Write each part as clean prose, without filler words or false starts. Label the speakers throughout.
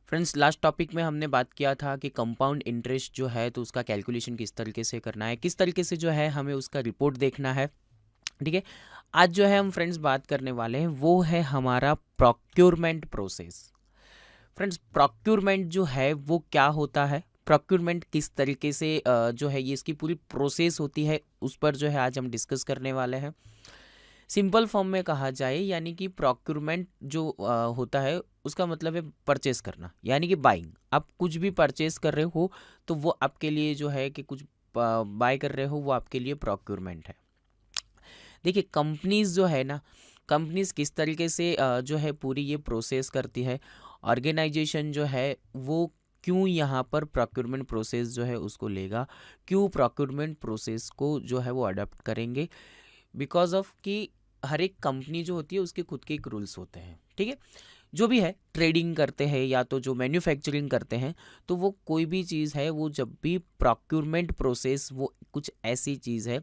Speaker 1: Friends, last topic में हमने बात किया था कि कंपाउंड इंटरेस्ट जो है तो उसका कैलकुलेशन किस तरीके से करना है, किस तरीके से जो है हमें उसका रिपोर्ट देखना है। ठीक है। आज जो है हम फ्रेंड्स बात करने वाले हैं वो है हमारा प्रोक्योरमेंट प्रोसेस। फ्रेंड्स, प्रोक्योरमेंट जो है वो क्या होता है, प्रोक्योरमेंट किस तरीके से जो है ये इसकी पूरी प्रोसेस होती है, उस पर जो है आज हम डिस्कस करने वाले हैं। सिंपल फॉर्म में कहा जाए यानी कि प्रोक्योरमेंट जो होता है उसका मतलब है परचेस करना, यानी कि बाइंग। आप कुछ भी परचेस कर रहे हो तो वो आपके लिए जो है कि कुछ बाय कर रहे हो वो आपके लिए प्रोक्योरमेंट है। देखिए, कंपनीज जो है ना, कंपनीज किस तरीके से जो है पूरी ये प्रोसेस करती है। ऑर्गेनाइजेशन जो है वो क्यों यहाँ पर प्रोक्योरमेंट प्रोसेस जो है उसको लेगा, क्यों प्रोक्योरमेंट प्रोसेस को जो है वो अडॉप्ट करेंगे। बिकॉज ऑफ कि हर एक कंपनी जो होती है उसके खुद के एक रूल्स होते हैं। ठीक है। जो भी है, ट्रेडिंग करते हैं या तो जो मैन्युफैक्चरिंग करते हैं, तो वो कोई भी चीज़ है वो जब भी प्रोक्योरमेंट प्रोसेस वो कुछ ऐसी चीज़ है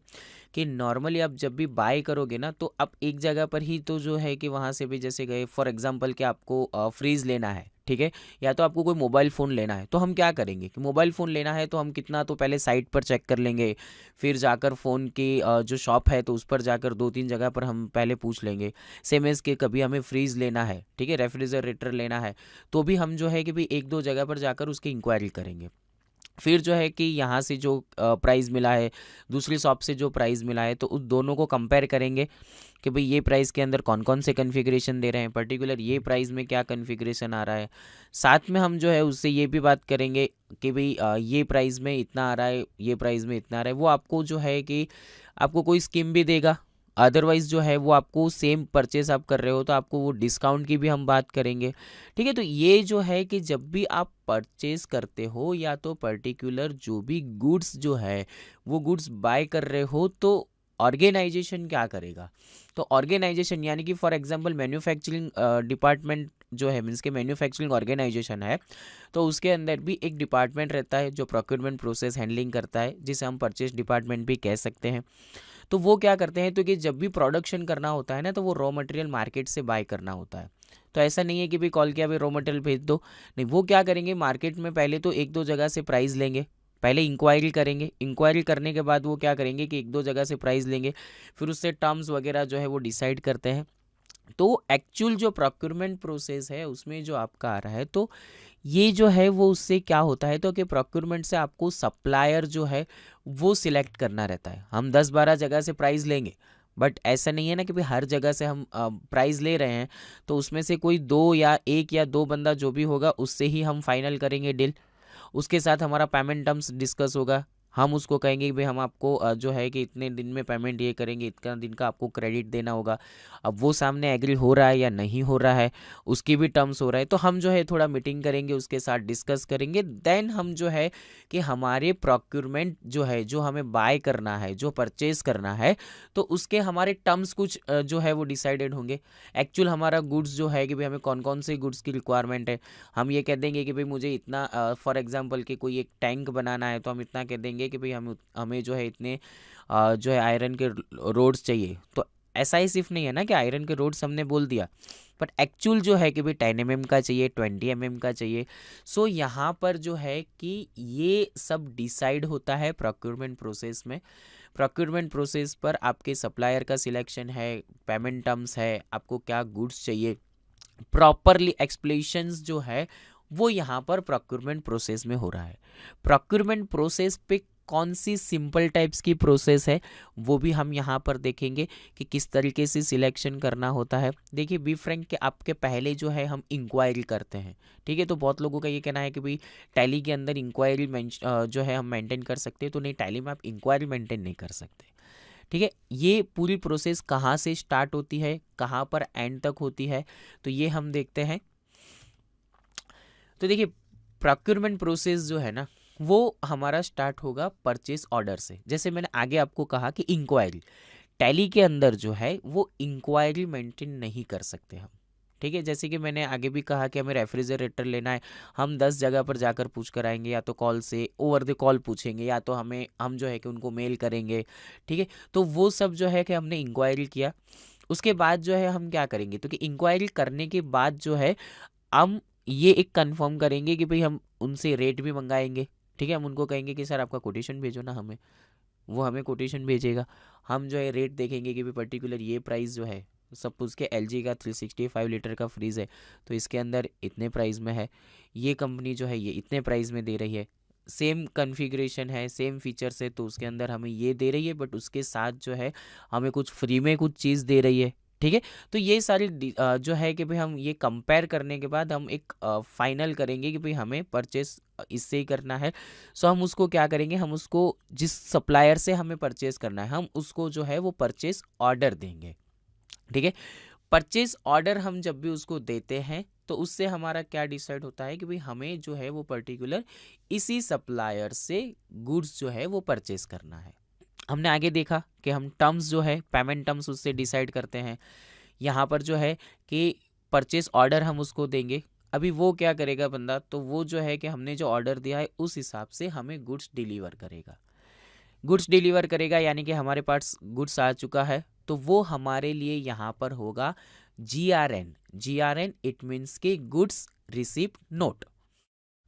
Speaker 1: कि नॉर्मली आप जब भी बाय करोगे ना तो आप एक जगह पर ही तो जो है कि वहाँ से भी जैसे गए, फॉर एग्जांपल कि आपको फ्रीज लेना है, ठीक है, या तो आपको कोई मोबाइल फ़ोन लेना है, तो हम क्या करेंगे कि मोबाइल फ़ोन लेना है तो हम कितना तो पहले साइट पर चेक कर लेंगे, फिर जाकर फ़ोन की जो शॉप है तो उस पर जाकर 2-3 जगह पर हम पहले पूछ लेंगे। सेम एज़ के कभी हमें फ्रीज़ लेना है, ठीक है, रेफ्रिजरेटर लेना है, तो भी हम जो है कि भाई 1-2 जगह पर जाकर उसकी इंक्वायरी करेंगे। फिर जो है कि यहाँ से जो प्राइस मिला है, दूसरी शॉप से जो प्राइस मिला है, तो उस दोनों को कंपेयर करेंगे कि भाई ये प्राइस के अंदर कौन कौन से कन्फिग्रेशन दे रहे हैं, पर्टिकुलर ये प्राइस में क्या कन्फिग्रेशन आ रहा है। साथ में हम जो है उससे ये भी बात करेंगे कि भाई ये प्राइस में इतना आ रहा है, ये प्राइस में इतना आ रहा है। वो आपको जो है कि आपको कोई स्कीम भी देगा, अदरवाइज़ जो है वो आपको सेम परचेस आप कर रहे हो तो आपको वो डिस्काउंट की भी हम बात करेंगे। ठीक है। तो ये जो है कि जब भी आप परचेस करते हो या तो पर्टिकुलर जो भी गुड्स जो है वो गुड्स बाय कर रहे हो, तो ऑर्गेनाइजेशन क्या करेगा। तो ऑर्गेनाइजेशन यानी कि फॉर एग्जांपल मैन्युफैक्चरिंग डिपार्टमेंट जो है, मीन्स के मैन्युफैक्चरिंग ऑर्गेनाइजेशन है, तो उसके अंदर भी एक डिपार्टमेंट रहता है जो प्रोक्योरमेंट प्रोसेस हैंडलिंग करता है, जिसे हम परचेस डिपार्टमेंट भी कह सकते हैं। तो वो क्या करते हैं, तो कि जब भी प्रोडक्शन करना होता है ना तो वो रॉ मटेरियल मार्केट से बाय करना होता है। तो ऐसा नहीं है कि भाई कॉल किया भाई रॉ मटेरियल भेज दो, नहीं, वो क्या करेंगे, मार्केट में पहले तो 1-2 जगह से प्राइस लेंगे, पहले इंक्वायरी करेंगे, इंक्वायरी करने के बाद वो क्या करेंगे कि 1-2 जगह से प्राइस लेंगे, फिर उससे टर्म्स वगैरह जो है वो डिसाइड करते हैं। तो एक्चुअल जो प्रोक्योरमेंट प्रोसेस है उसमें जो आपका आ रहा है, तो ये जो है वो उससे क्या होता है, तो कि प्रोक्योरमेंट से आपको सप्लायर जो है वो सिलेक्ट करना रहता है। हम 10-12 जगह से प्राइस लेंगे, बट ऐसा नहीं है ना कि भाई हर जगह से हम प्राइस ले रहे हैं तो उसमें से कोई दो या एक या दो बंदा जो भी होगा उससे ही हम फाइनल करेंगे डील। उसके साथ हमारा पेमेंट टर्म्स डिस्कस होगा, हम उसको कहेंगे कि भाई हम आपको जो है कि इतने दिन में पेमेंट ये करेंगे, इतना दिन का आपको क्रेडिट देना होगा। अब वो सामने एग्री हो रहा है या नहीं हो रहा है, उसकी भी टर्म्स हो रहा है, तो हम जो है थोड़ा मीटिंग करेंगे, उसके साथ डिस्कस करेंगे, देन हम जो है कि हमारे प्रोक्योरमेंट जो है, जो हमें बाय करना है, जो परचेज करना है, तो उसके हमारे टर्म्स कुछ जो है वो डिसाइडेड होंगे। एक्चुअल हमारा गुड्स जो है कि भाई हमें कौन कौन से गुड्स की रिक्वायरमेंट है, हम ये कह देंगे कि भाई मुझे इतना, फॉर एग्जांपल कि कोई एक टैंक बनाना है तो हम इतना कह देंगे कि भाई हमें जो है इतने जो है आयरन के रोड्स चाहिए। तो ऐसा ही सिर्फ नहीं है ना कि आयरन के रोड्स हमने बोल दिया, बट एक्चुअल जो है कि भाई 10 mm का चाहिए, 20 mm का चाहिए। सो यहाँ पर जो है कि ये सब डिसाइड होता है प्रोक्योरमेंट प्रोसेस में। प्रोक्योरमेंट प्रोसेस पर आपके सप्लायर का सिलेक्शन है, पेमेंट टर्म्स है, आपको क्या गुड्स चाहिए, प्रॉपरली एक्सप्लेनेशंस जो है वो यहाँ पर प्रोक्योरमेंट प्रोसेस में हो रहा है। प्रोक्योरमेंट प्रोसेस पे कौन सी सिंपल टाइप्स की प्रोसेस है वो भी हम यहाँ पर देखेंगे कि किस तरीके से सिलेक्शन करना होता है। देखिए बी फ्रैंक के आपके पहले जो है हम इंक्वायरी करते हैं, ठीक है। तो बहुत लोगों का ये कहना है कि भाई टैली के अंदर इंक्वायरी जो है हम मेंटेन कर सकते हैं, तो नहीं, टैली में आप इंक्वायरी मेंटेन नहीं कर सकते। ठीक है। ये पूरी प्रोसेस कहाँ से स्टार्ट होती है, कहाँ पर एंड तक होती है, तो ये हम देखते हैं। तो देखिए, प्रोक्योरमेंट प्रोसेस जो है ना वो हमारा स्टार्ट होगा परचेस ऑर्डर से। जैसे मैंने आगे आपको कहा कि इंक्वायरी, टैली के अंदर जो है वो इंक्वायरी मेंटेन नहीं कर सकते हम। ठीक है। जैसे कि मैंने आगे भी कहा कि हमें रेफ्रिजरेटर लेना है, हम 10 जगह पर जाकर पूछ कर आएंगे, या तो कॉल से ओवर द कॉल पूछेंगे, या तो हम जो है कि उनको मेल करेंगे। ठीक है। तो वो सब जो है कि हमने इंक्वायरी किया, उसके बाद जो है हम क्या करेंगे, तो कि इंक्वायरी करने के बाद जो है हम ये एक कंफर्म करेंगे कि भाई हम उनसे रेट भी मंगाएंगे, ठीक है। हम उनको कहेंगे कि सर आपका कोटेशन भेजो ना हमें, वो हमें कोटेशन भेजेगा। हम जो है रेट देखेंगे कि भाई पर्टिकुलर ये प्राइस जो है, सपोज के एलजी का 365 लीटर का फ्रीज़ है तो इसके अंदर इतने प्राइस में है, ये कंपनी जो है ये इतने प्राइस में दे रही है, सेम कॉन्फ़िगरेशन है, सेम फीचर्स है, तो उसके अंदर हमें ये दे रही है, बट उसके साथ जो है हमें कुछ फ्री में कुछ चीज़ दे रही है, ठीक है। तो ये सारी जो है कि भाई हम ये कंपेयर करने के बाद हम एक फाइनल करेंगे कि भाई हमें परचेस इससे ही करना है। सो हम उसको क्या करेंगे, हम उसको जिस सप्लायर से हमें परचेस करना है हम उसको जो है वो परचेस ऑर्डर देंगे, ठीक है। परचेस ऑर्डर हम जब भी उसको देते हैं तो उससे हमारा क्या डिसाइड होता है कि भाई हमें जो है वो पर्टिकुलर इसी सप्लायर से गुड्स जो है वो परचेस करना है। हमने आगे देखा कि हम टर्म्स जो है पेमेंट टर्म्स उससे डिसाइड करते हैं। यहाँ पर जो है कि परचेस ऑर्डर हम उसको देंगे। अभी वो क्या करेगा बंदा, तो वो जो है कि हमने जो ऑर्डर दिया है उस हिसाब से हमें गुड्स डिलीवर करेगा। गुड्स डिलीवर करेगा यानी कि हमारे पास गुड्स आ चुका है, तो वो हमारे लिए यहाँ पर होगा GRN। GRN इट मीन्स कि गुड्स रिसीप्ट नोट।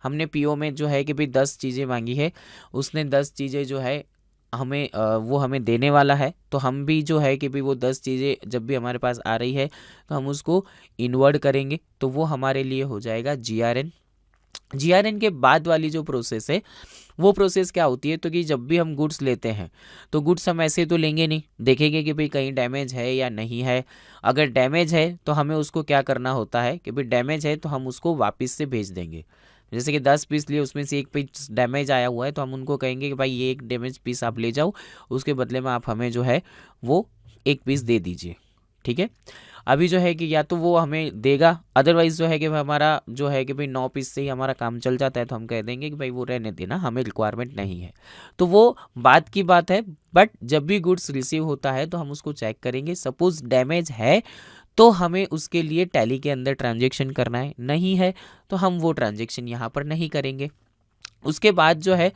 Speaker 1: हमने पीओ में जो है कि भाई 10 चीज़ें मांगी है, उसने 10 चीज़ें जो है हमें वो हमें देने वाला है, तो हम भी जो है कि भाई वो 10 चीज़ें जब भी हमारे पास आ रही है तो हम उसको इनवर्ड करेंगे, तो वो हमारे लिए हो जाएगा GRN। GRN के बाद वाली जो प्रोसेस है वो प्रोसेस क्या होती है, तो कि जब भी हम गुड्स लेते हैं तो गुड्स हम ऐसे तो लेंगे नहीं, देखेंगे कि भाई कहीं डैमेज है या नहीं है। अगर डैमेज है तो हमें उसको क्या करना होता है कि भाई डैमेज है तो हम उसको वापस से भेज देंगे। जैसे कि 10 पीस लिए उसमें से एक पीस डैमेज आया हुआ है तो हम उनको कहेंगे कि भाई ये एक डैमेज पीस आप ले जाओ, उसके बदले में आप हमें जो है वो एक पीस दे दीजिए, ठीक है। अभी जो है कि या तो वो हमें देगा, अदरवाइज जो है कि हमारा जो है कि भाई 9 पीस से ही हमारा काम चल जाता है, तो हम कह देंगे कि भाई वो रहने देना, हमें रिक्वायरमेंट नहीं है। तो वो बात की बात है, बट जब भी गुड्स रिसीव होता है तो हम उसको चेक करेंगे। सपोज डैमेज है तो हमें उसके लिए टैली के अंदर ट्रांजेक्शन करना है, नहीं है तो हम वो ट्रांजेक्शन यहाँ पर नहीं करेंगे। उसके बाद जो है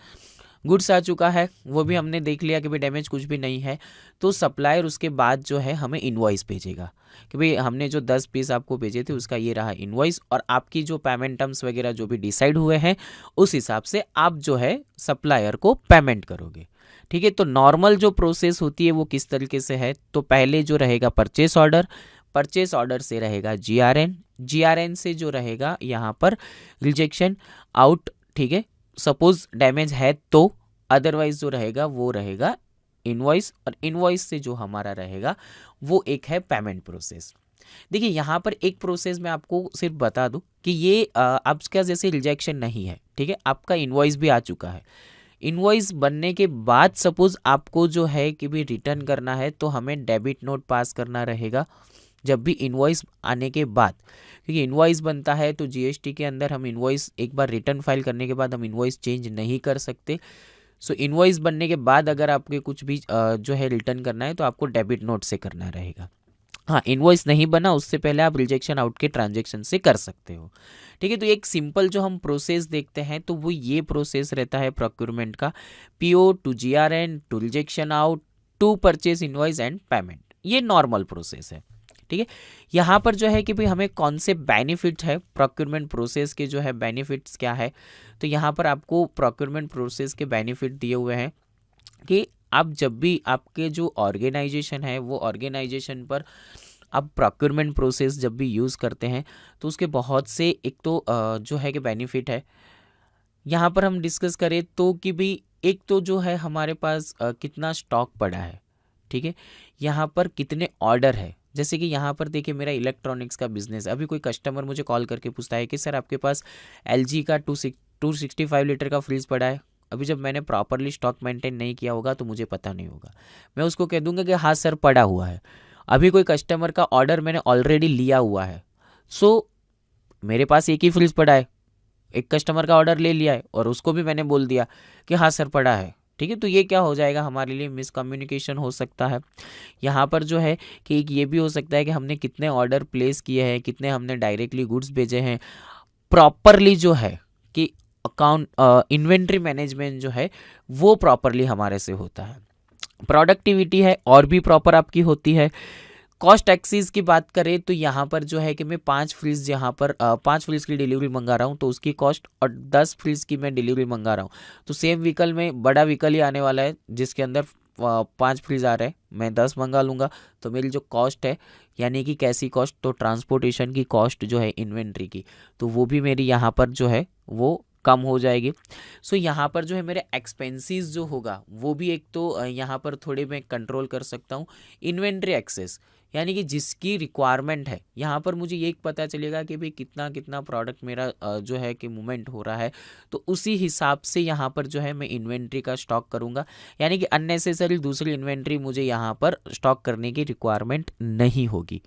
Speaker 1: गुड्स आ चुका है, वो भी हमने देख लिया कि भाई डैमेज कुछ भी नहीं है, तो सप्लायर उसके बाद जो है हमें इनवॉइस भेजेगा कि भाई हमने जो 10 पीस आपको भेजे थे उसका ये रहा इनवॉइस, और आपकी जो पेमेंट टर्म्स वगैरह जो भी डिसाइड हुए हैं उस हिसाब से आप जो है सप्लायर को पेमेंट करोगे, ठीक है। तो नॉर्मल जो प्रोसेस होती है वो किस तरीके से है, तो पहले जो रहेगा परचेस ऑर्डर, परचेस ऑर्डर से रहेगा GRN, GRN से जो रहेगा यहाँ पर रिजेक्शन आउट, ठीक है, सपोज डैमेज है तो, अदरवाइज जो रहेगा वो रहेगा इनवॉइस, और इनवॉइस से जो हमारा रहेगा वो एक है पेमेंट प्रोसेस। देखिए यहाँ पर एक प्रोसेस मैं आपको सिर्फ बता दूं कि ये आपका जैसे रिजेक्शन नहीं है, ठीक है, आपका इनवॉइस भी आ चुका है। इनवॉइस बनने के बाद सपोज आपको जो है कि भी रिटर्न करना है तो हमें डेबिट नोट पास करना रहेगा जब भी इनवॉइस आने के बाद, क्योंकि इनवॉइस बनता है तो जीएसटी के अंदर हम इनवॉइस एक बार रिटर्न फाइल करने के बाद हम इनवॉइस चेंज नहीं कर सकते। सो इनवॉइस बनने के बाद अगर आपके कुछ भी जो है रिटर्न करना है तो आपको डेबिट नोट से करना रहेगा। हाँ, इनवॉइस नहीं बना उससे पहले आप रिजेक्शन आउट के ट्रांजेक्शन से कर सकते हो, ठीक है। तो एक सिंपल जो हम प्रोसेस देखते हैं तो वो ये प्रोसेस रहता है प्रोक्योरमेंट का, PO to GRN to rejection out to purchase invoice and payment, ये नॉर्मल प्रोसेस है, ठीक है। यहाँ पर जो है कि भाई हमें कौन से बेनिफिट है प्रोक्योरमेंट प्रोसेस के, जो है बेनिफिट्स क्या है, तो यहाँ पर आपको प्रोक्योरमेंट प्रोसेस के बेनिफिट दिए हुए हैं कि आप जब भी आपके जो ऑर्गेनाइजेशन है वो ऑर्गेनाइजेशन पर आप प्रोक्योरमेंट प्रोसेस जब भी यूज़ करते हैं तो उसके बहुत से एक तो जो है कि बेनिफिट है। यहाँ पर हम डिस्कस करें तो कि भाई एक तो जो है हमारे पास कितना स्टॉक पड़ा है, ठीक है, यहाँ पर कितने ऑर्डर है। जैसे कि यहाँ पर देखिए मेरा इलेक्ट्रॉनिक्स का बिजनेस है, अभी कोई कस्टमर मुझे कॉल करके पूछता है कि सर आपके पास LG का 265 लीटर का फ्रिज पड़ा है। अभी जब मैंने प्रॉपरली स्टॉक मेंटेन नहीं किया होगा तो मुझे पता नहीं होगा, मैं उसको कह दूंगा कि हाँ सर पड़ा हुआ है। अभी कोई कस्टमर का ऑर्डर मैंने ऑलरेडी लिया हुआ है, सो मेरे पास एक ही फ्रिज पड़ा है, एक कस्टमर का ऑर्डर ले लिया है और उसको भी मैंने बोल दिया कि हाँ सर पड़ा है, ठीक है। तो ये क्या हो जाएगा, हमारे लिए मिसकम्युनिकेशन हो सकता है। यहाँ पर जो है कि एक ये भी हो सकता है कि हमने कितने ऑर्डर प्लेस किए हैं, कितने हमने डायरेक्टली गुड्स भेजे हैं, प्रॉपरली जो है कि अकाउंट इन्वेंट्री मैनेजमेंट जो है वो प्रॉपरली हमारे से होता है। प्रोडक्टिविटी है और भी प्रॉपर आपकी होती है। कॉस्ट एक्सिस की बात करें तो यहाँ पर जो है कि मैं 5 फ्रिज यहाँ पर 5 फ्रिज की डिलीवरी मंगा रहा हूँ तो उसकी कॉस्ट, और 10 फ्रिज की मैं डिलीवरी मंगा रहा हूँ तो सेम व्हीकल में बड़ा व्हीकल ही आने वाला है जिसके अंदर 5 फ्रिज आ रहे हैं, मैं 10 मंगा लूँगा तो मेरी जो कॉस्ट है, यानी कि कैसी कॉस्ट, तो ट्रांसपोर्टेशन की कॉस्ट जो है इन्वेंट्री की, तो वो भी मेरी यहाँ पर जो है वो कम हो जाएगी। सो यहाँ पर जो है मेरे एक्सपेंसेस जो होगा वो भी एक तो यहाँ पर थोड़े मैं कंट्रोल कर सकता हूँ। इन्वेंट्री एक्सेस यानी कि जिसकी रिक्वायरमेंट है, यहाँ पर मुझे ये पता चलेगा कि भाई कितना कितना प्रोडक्ट मेरा जो है कि मूवमेंट हो रहा है, तो उसी हिसाब से यहाँ पर जो है मैं इन्वेंट्री का स्टॉक करूँगा, यानी कि अननेसेसरी दूसरी इन्वेंट्री मुझे यहाँ पर स्टॉक करने की रिक्वायरमेंट नहीं होगी।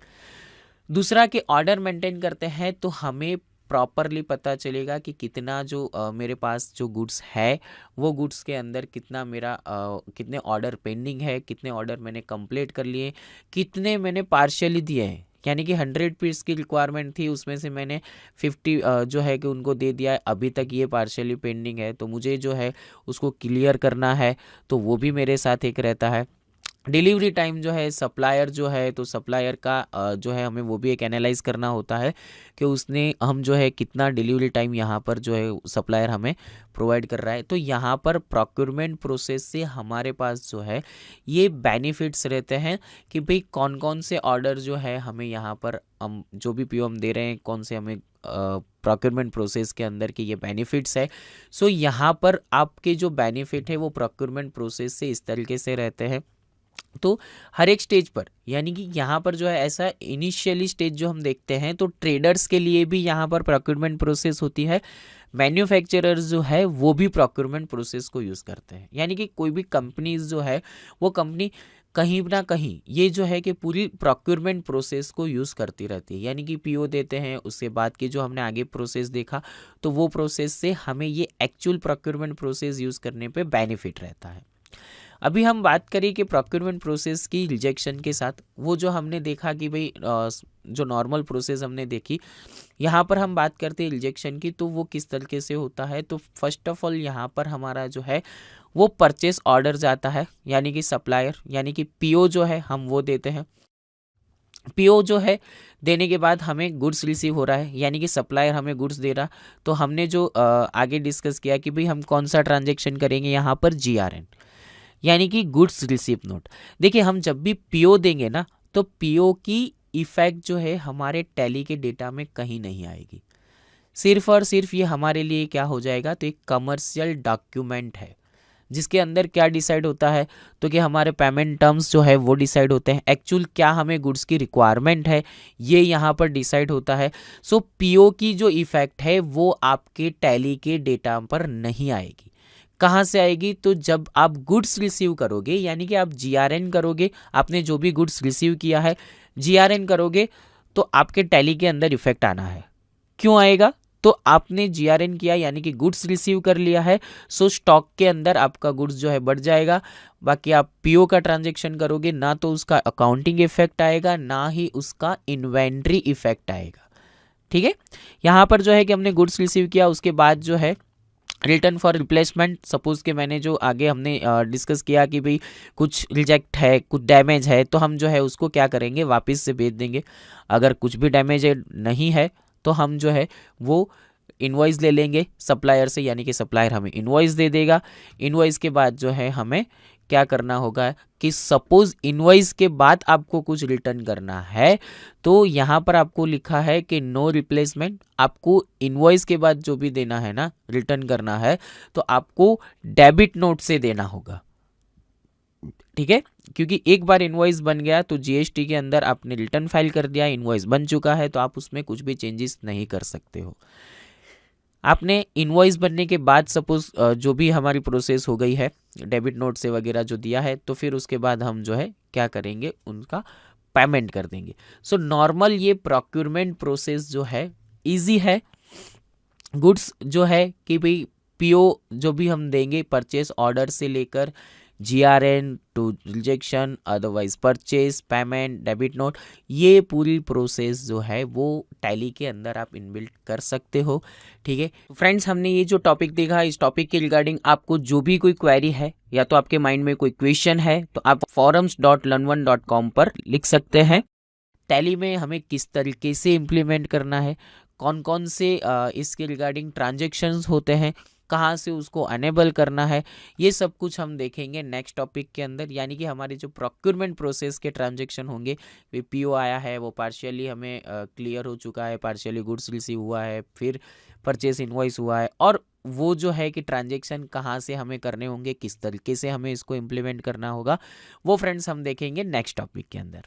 Speaker 1: दूसरा कि ऑर्डर मेंटेन करते हैं तो हमें प्रॉपरली पता चलेगा कि कितना जो मेरे पास जो गुड्स है वो गुड्स के अंदर कितना मेरा कितने ऑर्डर पेंडिंग है, कितने ऑर्डर मैंने कंप्लीट कर लिए, कितने मैंने पार्शियली दिए हैं, यानी कि 100 पीस की रिक्वायरमेंट थी उसमें से मैंने 50 जो है कि उनको दे दिया है, अभी तक ये पार्शियली पेंडिंग है तो मुझे जो है उसको क्लियर करना है, तो वो भी मेरे साथ एक रहता है। डिलीवरी टाइम जो है, सप्लायर जो है तो सप्लायर का जो है हमें वो भी एक एनालाइज करना होता है कि उसने हम जो है कितना डिलीवरी टाइम यहाँ पर जो है सप्लायर हमें प्रोवाइड कर रहा है। तो यहाँ पर प्रोक्योरमेंट प्रोसेस से हमारे पास जो है ये बेनिफिट्स रहते हैं कि भाई कौन कौन से ऑर्डर जो है हमें यहाँ पर हम जो भी पीओ हम दे रहे हैं कौन से हमें प्रोक्योरमेंट प्रोसेस के अंदर के ये बेनिफिट्स है। सो यहाँ पर आपके जो बेनिफिट है वो प्रोक्योरमेंट प्रोसेस से इस तरीके से रहते हैं। तो हर एक स्टेज पर, यानी कि यहाँ पर जो है ऐसा इनिशियली स्टेज जो हम देखते हैं तो ट्रेडर्स के लिए भी यहाँ पर प्रोक्योरमेंट प्रोसेस होती है, मैन्युफैक्चरर्स जो है वो भी प्रोक्योरमेंट प्रोसेस को यूज़ करते हैं, यानी कि कोई भी कंपनीज जो है वो कंपनी कहीं ना कहीं ये जो है कि पूरी प्रोक्योरमेंट प्रोसेस को यूज़ करती रहती है, यानी कि पीओ देते हैं उसके बाद की जो हमने आगे प्रोसेस देखा तो वो प्रोसेस से हमें ये एक्चुअल प्रोक्योरमेंट प्रोसेस यूज़ करने पे बेनिफिट रहता है। अभी हम बात करें कि प्रोक्योरमेंट प्रोसेस की रिजेक्शन के साथ, वो जो हमने देखा कि भाई जो नॉर्मल प्रोसेस हमने देखी, यहाँ पर हम बात करते हैं रिजेक्शन की, तो वो किस तरीके से होता है। तो फर्स्ट ऑफ ऑल यहाँ पर हमारा जो है वो परचेस ऑर्डर जाता है, यानी कि सप्लायर यानी कि पीओ जो है हम वो देते हैं। पीओ जो है देने के बाद हमें गुड्स रिसीव हो रहा है, यानी कि सप्लायर हमें गुड्स दे रहा, तो हमने जो आगे डिस्कस किया कि भाई हम कौन सा ट्रांजेक्शन करेंगे यहाँ पर, जीआरएन यानी कि गुड्स रिसीव नोट। देखिए हम जब भी पीओ देंगे ना तो पीओ की इफेक्ट जो है हमारे टैली के डेटा में कहीं नहीं आएगी, सिर्फ और सिर्फ ये हमारे लिए क्या हो जाएगा, तो एक कमर्शियल डॉक्यूमेंट है जिसके अंदर क्या डिसाइड होता है, तो कि हमारे पेमेंट टर्म्स जो है वो डिसाइड होते हैं, एक्चुअल क्या हमें गुड्स की रिक्वायरमेंट है ये यहाँ पर डिसाइड होता है। सो पीओ की जो इफेक्ट है वो आपके टैली के डेटा पर नहीं आएगी। कहाँ से आएगी, तो जब आप गुड्स रिसीव करोगे, यानी कि आप जीआरएन करोगे, आपने जो भी गुड्स रिसीव किया है जीआरएन करोगे तो आपके टैली के अंदर इफेक्ट आना है। क्यों आएगा, तो आपने जीआरएन किया यानी कि गुड्स रिसीव कर लिया है, सो स्टॉक के अंदर आपका गुड्स जो है बढ़ जाएगा। बाकी आप पीओ का ट्रांजेक्शन करोगे ना तो उसका अकाउंटिंग इफेक्ट आएगा ना ही उसका इन्वेंट्री इफेक्ट आएगा। ठीक है, यहाँ पर जो है कि हमने गुड्स रिसीव किया, उसके बाद जो है रिटर्न फॉर रिप्लेसमेंट, सपोज के मैंने जो आगे हमने डिस्कस किया कि भाई कुछ रिजेक्ट है, कुछ डैमेज है, तो हम जो है उसको क्या करेंगे, वापस से भेज देंगे। अगर कुछ भी डैमेज नहीं है तो हम जो है वो इनवॉइस ले लेंगे सप्लायर से, यानी कि सप्लायर हमें इनवॉइस दे देगा। इनवॉइस के बाद जो है हमें क्या करना होगा कि सपोज इनवॉइस के बाद आपको कुछ रिटर्न करना है तो यहाँ पर आपको लिखा है कि नो रिप्लेसमेंट, आपको इनवॉइस के बाद जो भी देना है ना, रिटर्न करना है तो आपको डेबिट नोट से देना होगा। ठीक है, क्योंकि एक बार इनवॉइस बन गया तो जीएसटी के अंदर आपने रिटर्न फाइल कर दिया, इनवॉइस बन चुका है तो आप उसमें कुछ भी चेंजेस नहीं कर सकते हो। आपने इनवॉइस बनने के बाद सपोज जो भी हमारी प्रोसेस हो गई है डेबिट नोट से वगैरह जो दिया है, तो फिर उसके बाद हम जो है क्या करेंगे, उनका पेमेंट कर देंगे। सो नॉर्मल ये प्रोक्योरमेंट प्रोसेस जो है इजी है। गुड्स जो है कि भाई पीओ जो भी हम देंगे परचेस ऑर्डर से लेकर GRN to rejection, otherwise purchase, payment, debit note, ये पूरी प्रोसेस जो है वो टैली के अंदर आप इनबिल्ट कर सकते हो। ठीक है फ्रेंड्स, हमने ये जो टॉपिक देखा, इस टॉपिक के रिगार्डिंग आपको जो भी कोई क्वेरी है या तो आपके माइंड में कोई क्वेश्चन है तो आप forums.learn1.com पर लिख सकते हैं। टैली में हमें किस तरीके से इम्प्लीमेंट करना है, कौन कौन से इसके रिगार्डिंग ट्रांजेक्शन्स होते हैं, कहाँ से उसको अनेबल करना है, ये सब कुछ हम देखेंगे नेक्स्ट टॉपिक के अंदर। यानी कि हमारे जो प्रोक्योरमेंट प्रोसेस के ट्रांजेक्शन होंगे, वे पीओ आया है वो पार्शियली हमें क्लियर हो चुका है, पार्शियली गुड्स रिसीव हुआ है, फिर परचेस इनवॉइस हुआ है, और वो जो है कि ट्रांजेक्शन कहाँ से हमें करने होंगे, किस तरीके से हमें इसको इम्प्लीमेंट करना होगा, वो फ्रेंड्स हम देखेंगे नेक्स्ट टॉपिक के अंदर।